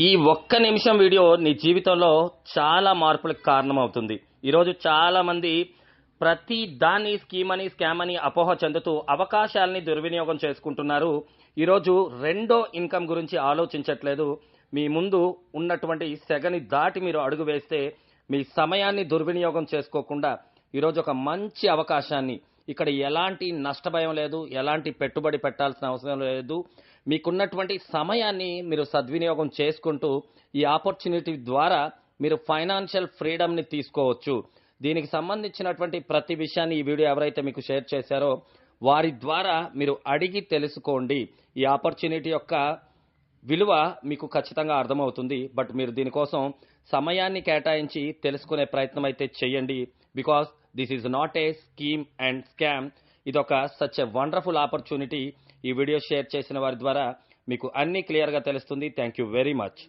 ఈ ఒక్క నిమిషం వీడియో నీ జీవితంలో చాలా మార్పులకు కారణమవుతుంది. ఈరోజు చాలా మంది ప్రతి దాన్ని స్కీమ్ అని, స్కామ్ అని అపోహ చెందుతూ అవకాశాలని దుర్వినియోగం చేసుకుంటున్నారు. ఈరోజు రెండో ఇన్కమ్ గురించి ఆలోచించట్లేదు. మీ ముందు ఉన్నటువంటి సెగని దాటి మీరు అడుగు వేస్తే మీ సమయాన్ని దుర్వినియోగం చేసుకోకుండా ఈరోజు ఒక మంచి అవకాశాన్ని, ఇక్కడ ఎలాంటి నష్టభయం లేదు, ఎలాంటి పెట్టుబడి పెట్టాల్సిన అవసరం లేదు. మీకున్నటువంటి సమయాన్ని మీరు సద్వినియోగం చేసుకుంటూ ఈ ఆపర్చునిటీ ద్వారా మీరు ఫైనాన్షియల్ ఫ్రీడమ్ని తీసుకోవచ్చు. దీనికి సంబంధించినటువంటి ప్రతి విషయాన్ని ఈ వీడియో ఎవరైతే మీకు షేర్ చేశారో వారి ద్వారా మీరు అడిగి తెలుసుకోండి. ఈ ఆపర్చునిటీ యొక్క విలువ మీకు ఖచ్చితంగా అర్థమవుతుంది. బట్ మీరు దీనికోసం సమయాన్ని కేటాయించి తెలుసుకునే ప్రయత్నం అయితే చేయండి. Because this is not a scheme and scam. ఇదొక సచ్ ఎ వండర్ఫుల్ ఆపర్చునిటీ. ఈ వీడియో షేర్ చేసిన వారి ద్వారా మీకు అన్ని క్లియర్గా తెలుస్తుంది. Thank you very much.